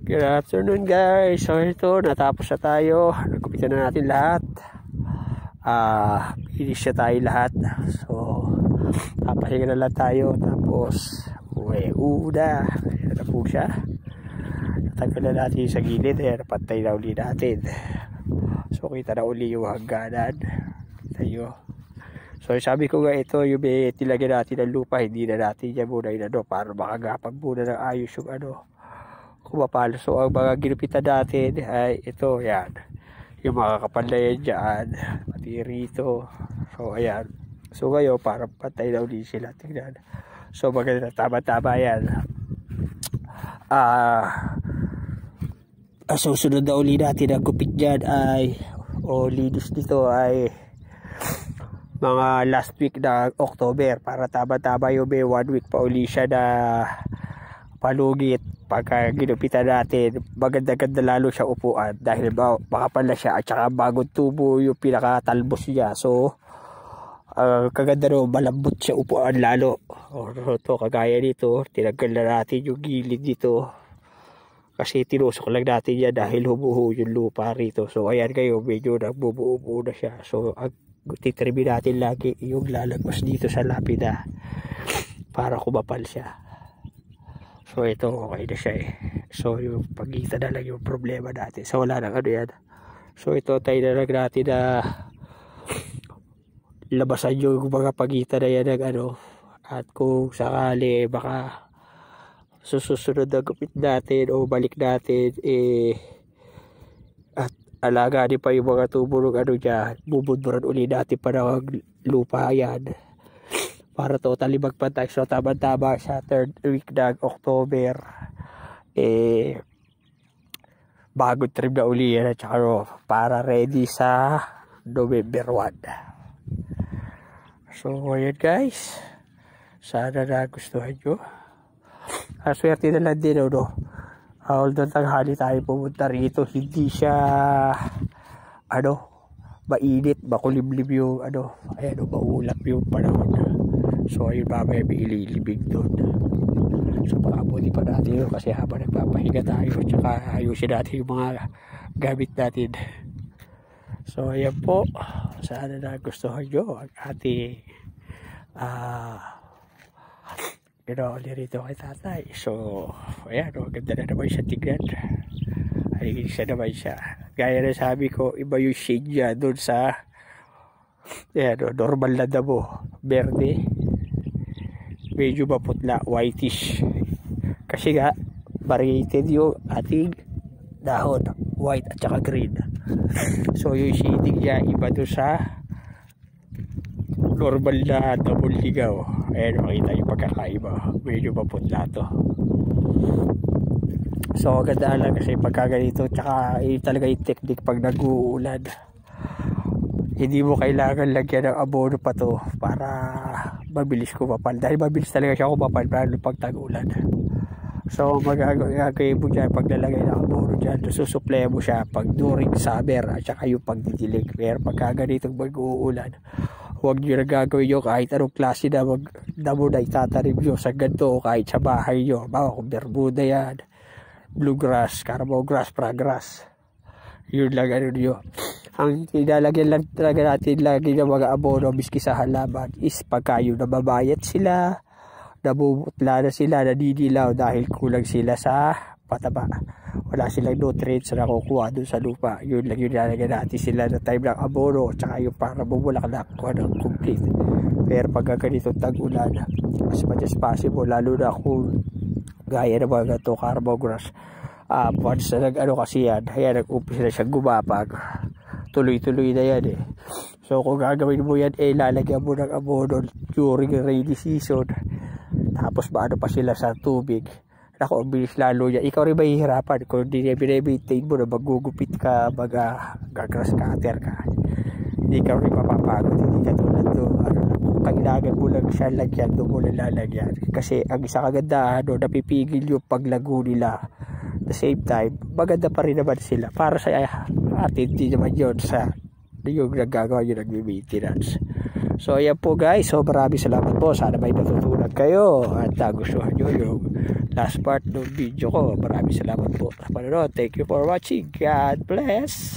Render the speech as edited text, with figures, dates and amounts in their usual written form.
Good afternoon guys. So ito, natapos na tayo. Nagkupitan na natin lahat. Finish na tayo lahat. So, papahinga na lang tayo. Tapos, una. Ayan na po siya. Natanggal na natin sa gilid. Ayan, napantay na uli natin. So, kita na uli yung hangganan. Tayo. So, sabi ko nga ito, yung tilagyan natin ng lupa, hindi na natin yan muna inano para makagapag muna ng ayos yung kumapalo. So, ang mga ginupitan natin ay ito, yan. Yung mga kapal na yan dyan, pati rito. So, ayan. So, ngayon, parang pantay na uli sila. Tingnan. So, maganda, tama-tama yan. Susunod na uli natin ang gupit dyan ay, linis dito ay mga last week na October para tama-tama yung may 1 week pa uli siya na palugit. Pagka ginupitan natin, maganda-ganda lalo siya upuan dahil makapal na siya at saka bagong tubo yung pinakatalbos niya. So, kaganda no, malambot siya upuan lalo. Ito, kagaya nito, tinanggal na natin yung gilid dito kasi tinusok lang natin yan dahil humuho yung lupa rito. So, ayan kayo, medyo nagbubuo-buo na siya. So, titribi natin lagi yung lalagwas dito sa lapida para kumapal siya. So ito okay na siya eh. So yung pagitan na lang yung problema natin. So wala nang yan. So ito tayo na lang natin na labasan yung mga pagitan na yan ng at kung sakali baka susunod na gupit natin o balik natin at alaganin pa yung mga tubo ng dyan. Bubudburan uli natin pa ng lupa yan para totally magpantay. So tama-tama sa 3rd week ng October bagong trim na uli yan at saka para ready sa November 1. So ayan guys, sana nagustuhan nyo. Swerte na lang din although tanghali tayo pumunta rito, hindi siya mainit, makulimlim yung ayan maulap yung panahon. So ayun, mamaya may ililibig doon. So pakabuti pa natin yun kasi habang nagpapahinga tayo tsaka ayusin natin yung mga gamit natin. So ayan po, sana nagustuhan nyo ang ating rito kay tatay. So ayan, ganda na naman siya tignan. Ay, isa naman siya. Gaya na sabi ko, iba yung shade niya doon sa normal na damo, berde. Medyo maputla, whitish. Kasi nga, variated yung ating dahon, white at saka green. So yung shading niya, iba doon sa normal na damong ligaw. Ayan, makita yung pagkakaiba. Medyo maputla to. So ganda lang kasi pagka ganito, tsaka talaga yung technique pag nag-uulan. Hindi mo kailangan lagyan ng abono pa to para mabilis kumapal. Dahil mabilis talaga siya kumapal lalo pag tag-ulan. So magagawin mo dyan pag nalagay ng abono dyan. Susupply mo siya pag during summer at saka yung pagdidilig. Pero pagka ganito mag-uulan, huwag nyo na gagawin nyo kahit anong klase na damo na itatanim nyo sa ganito o kahit sa bahay nyo. Bawa kung bermuda yan, bluegrass, carabao grass, pragrass. Yun lang nyo. Ang nilalagyan lang talaga natin lagi ng mga abono miski sa halaman is pagka yung nababayat sila, nabubutla na sila, nadidilaw dahil kulang sila sa pataba. Wala silang nutrients na nakukuha dun sa lupa. Yun lang yung nilalagyan natin sila na time ng abono tsaka yung para bumulaklak ng complete. Pero pagka ganito tag-ulan, as much as possible, lalo na kung gaya ng mga ganito, carabao grass, once na kasi yan, nag-umpisa na siyang gumapag. Tuloy-tuloy na yan eh. So kung gagawin mo yan, lalagyan mo ng abono during rainy season. Tapos maano pa sila sa tubig. Naku, ang bilis lalo yan. Ikaw rin mahihirapan kung hindi niya binibintain mo na magugupit ka, gagrass cutter ka. Hindi ka rin mapapagod. Hindi ka tulad doon. Kailangan mo lang siya lagyan, doon mo lang lalagyan. Kasi ang isa kagandahan, napipigil yung paglago nila. At the same time, maganda pa rin naman sila. Para sa atin, hindi naman yun sa yung nagagawa yung nag-maintenance. So ayan po guys, so maraming salamat po. Sana may natutunan kayo at nagustuhan nyo yung last part ng video ko. Maraming salamat po sa panonood. Thank you for watching. God bless.